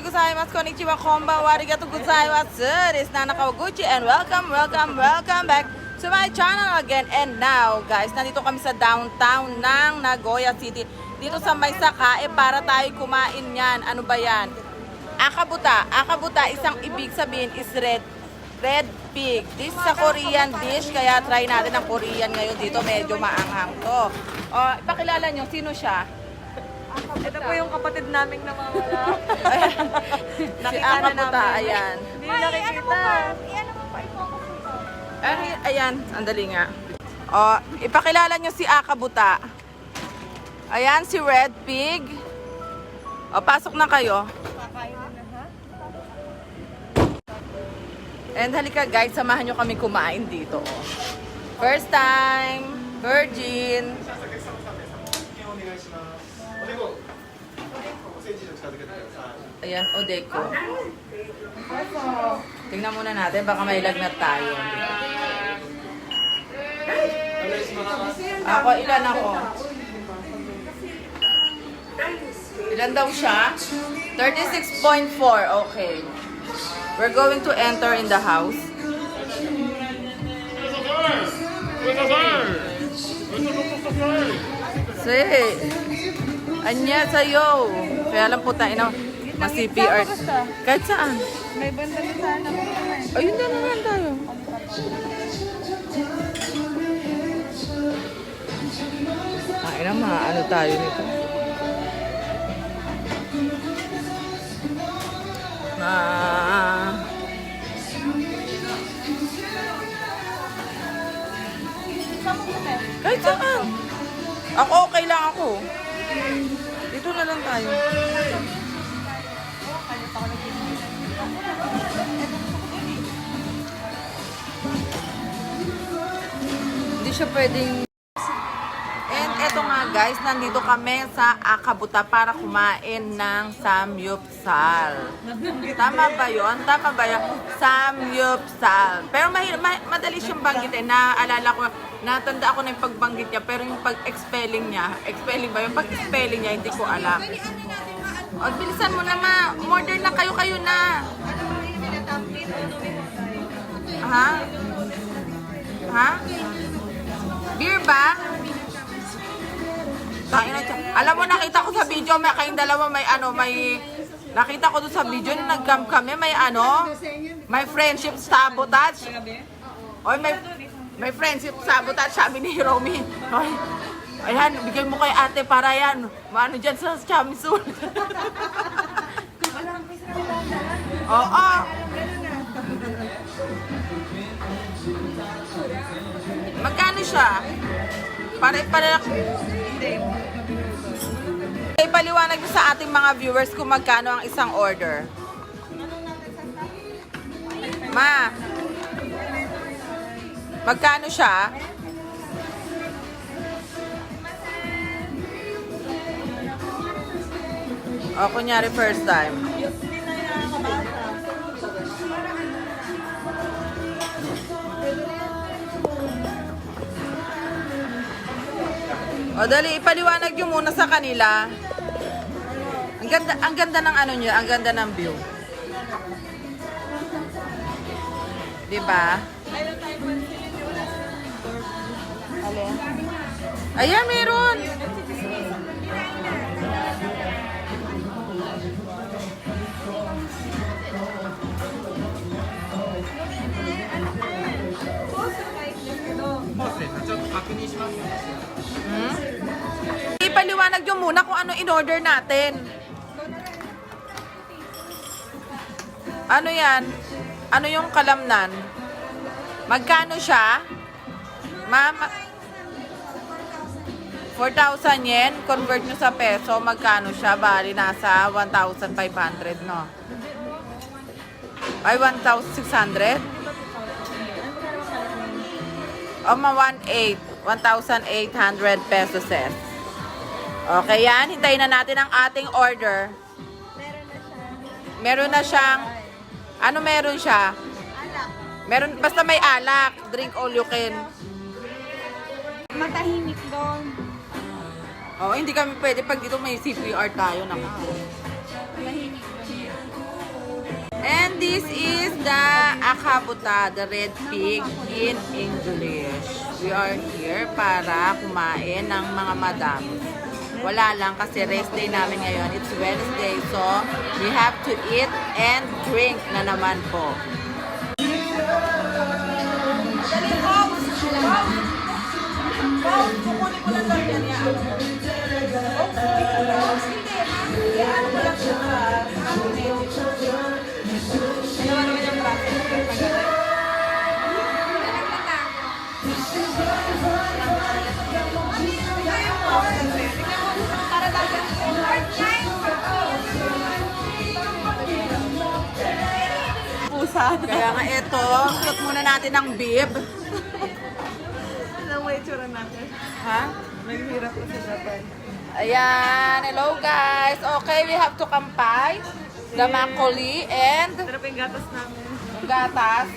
gozaimasu, konnichiwa, konbanwa, arigatou gozaimasu. This is Nana Kawaguchi and welcome back to my channel again. And now, guys, nandito kami sa downtown ng Nagoya City. Dito sa may saka, para tayo kumain yan. Ano ba yan? Akabuta. Akabuta, isang ibig sabihin is red pig. This is a Korean dish, kaya try natin ang Korean ngayon dito. Medyo maanghang to. Ipakilala nyo, sino siya? Ito po yung kapatid naming namawala. Si Akabuta, ayan. Hindi nakikita. Ayan, sandali nga. Ipakilala nyo si Akabuta. Ayan, si Red Pig. Pasok na kayo. And halika guys, samahan nyo kami kumain dito. First time, virgin. Ayan, Odeko. Tingnan muna natin, baka may lagnat tayo. Ilan ako? Ilan daw siya? 36.4, okay. We're going to enter in the house. Say, anya sa'yo. Kaya lang po tayo, mas CPR. Kahit saan? May banda na sana. Ayun na naman tayo. Ano tayo nito? Kahit saan. Ako okay lang ako. Dito na lang tayo. Hindi siya pwedeng. And eto nga guys, nandito kami sa Akabuta para kumain ng samyupsal. Tama ba yun? Tama ba yun? Samyupsal. Pero madali siyang banggitin. Naalala ko, natanda ako na yung pagbanggit niya, pero yung pag-expelling niya, expelling ba yun? Pag-spelling niya, hindi ko alam. Bilisan mo na modern na kayo na. Ha? Ha? Beer ba? Alam mo, nakita ko sa video, may kayong dalawa nakita ko doon sa video na nag-camp kami, may friendship sabotage. Oy, may friendship sabotage, sabi ni Hiromi. Oy, ayan, bigay mo kay ate para yan. Maano dyan sa Chamisul. Oo. Magkano siya? Ipaliwanag sa ating mga viewers kung magkano ang isang order. Ma, magkano siya? Kunyari first time. Dali, ipaliwanag nyo muna sa kanila. Ang ganda ng niya, ang ganda ng view. Diba? Ayan, meron. Ipaliwanag nyo muna kung ano in-order natin. Ano yan? Ano yung kalamnan? Magkano siya? Mama, 4,000 yen. Convert nyo sa peso. Magkano siya? Bali, nasa 1,500, no? Ay, 1,600? O, 1,800 pesos. Okay, yan. Hintayin na natin ang ating order. Meron na siyang, ano meron siya? Meron, basta may alak. Drink all you can. Matahimik doon. Oo, hindi kami pwede pag dito may CPR tayo. Mahimik doon. kabuta, the red pig in English. We are here para kumain ng mga madam. Wala lang kasi rest day namin ngayon. It's Wednesday, so we have to eat and drink na naman po. Kukunin ko lang lang yan. Kaya nga ito, shot muna natin ng bib. Alam mo itsura natin. Ha? Naghihirap ko sa Japan. Ayan, hello guys. Okay, we have to kampay. The makgeolli and Ito na po yung gatas namin. yung gatas.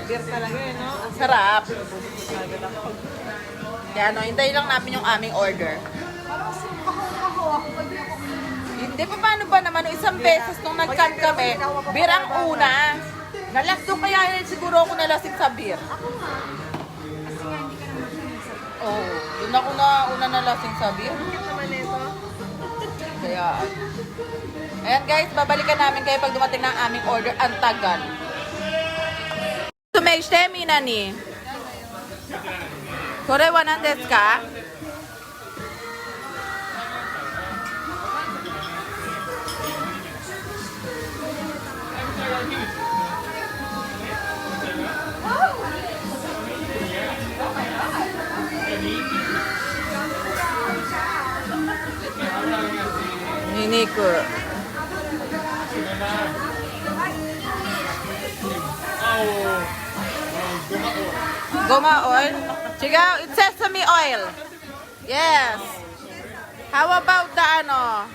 Beer talaga eh, no? Ang sarap. Agad ako. Kaya no, hintayin lang namin yung aming order. Hindi pa paano ba naman, no, isang beses nung nag-camp kami, beer ang una. Nalakto kaya yun siguro ako nalasing sa beer. Oo, yun ako na una nalasing sa beer. Bakit naman ito? Kaya, ayan guys, babalikan namin kayo pag dumating ng aming order. Ang tagal. Sumeshite mi na ni. Kore wa nan desu ka? Niniku. Goma oil? Chigaw, it's sesame oil. Yes. How about the ano?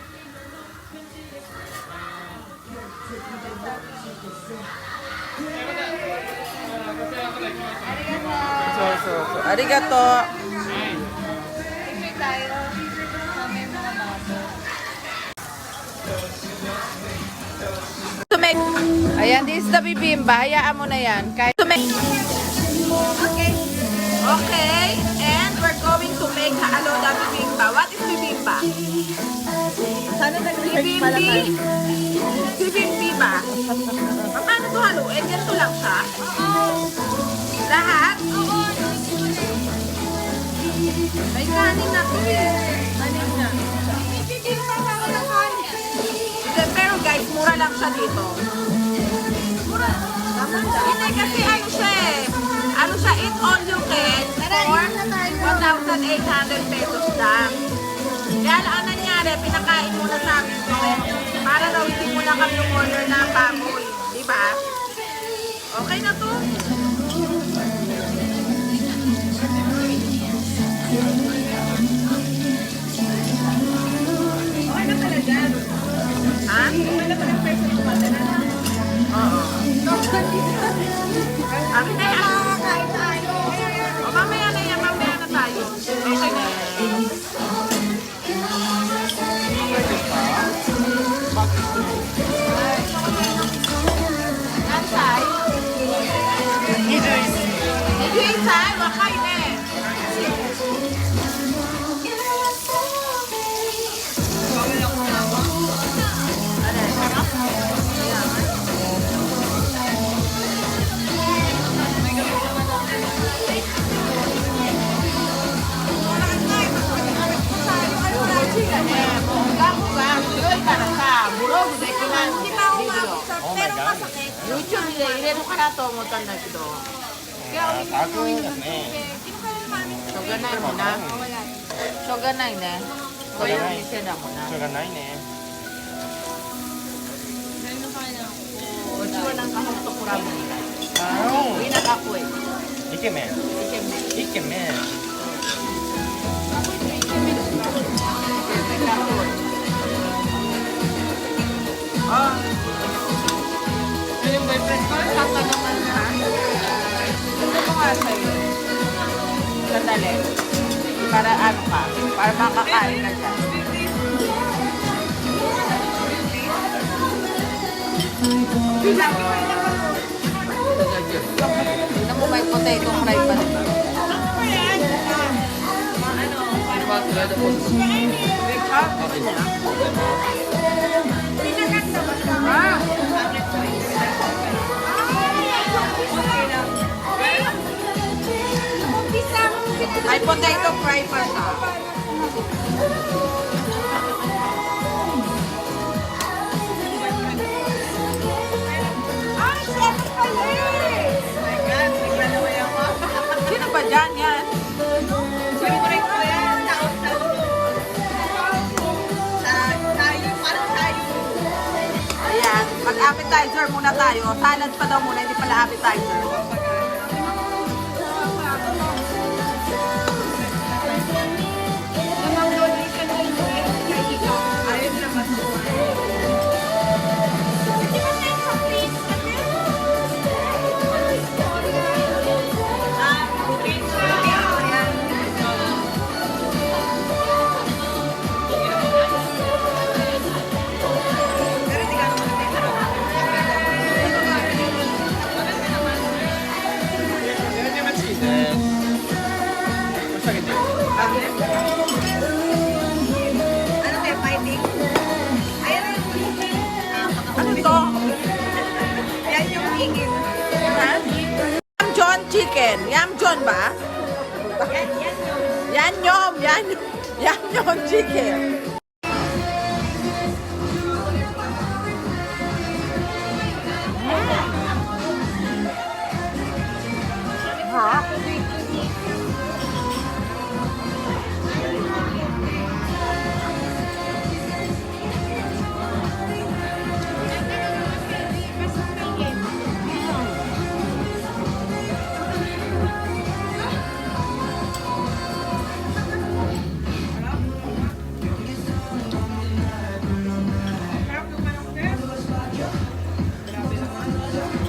Arigato. To make, ayan, this is the bibimba. Hayaan mo na yan. Kahit to make, okay. Okay, and we're going to make halo-da bibimba. What is bibimba? Sana nag-search pala Bibimbi? tayo. Bibimbi ba? Paano to haluin? Ganito lang siya? Lahat? May kanin na to eh. Kanin niya. Pero guys, mura lang siya dito. Mura? Hindi kasi ano siya eh. Ano siya, eat all you can for 1,800 pesos lang. Kaya ang nangyari, pinakain muna sa amin to para daw hindi muna kami yung order na baboy. Diba? Okay na to? Okay na pala dyan. Ha? Okay na pala peso ito pala na. Oo. Amin na yan. O, mamaya na yan. Mamaya na tayo. Okay na. Nansay? Did you inside? Wakay na eh. YouTube で入れるかなと思ったんだけど、しょうがないもんな。しょうがないね。こういう店だもんな。しょうがないね。こっちはなんかホットクラブみたい。あみんなかっこいい。イケメン。イケメン。イケメン。Ah. Yung boyfriend ko, kaka naman ha. Gusto ko nga sa'yo. Sandali. Para ano ka? Para makakain ka dyan. Tingnan mo may potato fry pa rin. May potato fry pa siya. Sino ba dyan yan? Ayan, mag-appetizer muna tayo. Salad pa daw muna, hindi pala appetizer. Ano to? Yan yung hingin. Ha? Yam John chicken. Yam John ba? Yan yom. Yan yom chicken. Ha?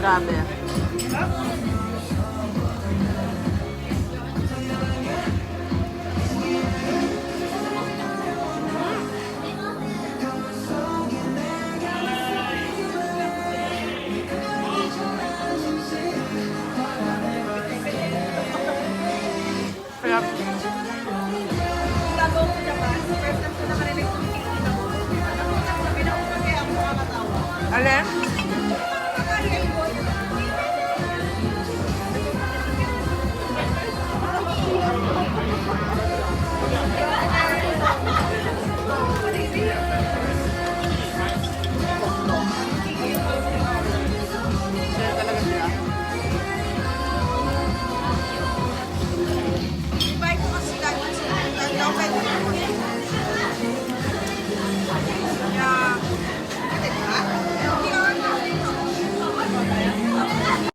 Grabe. Kaya, alin?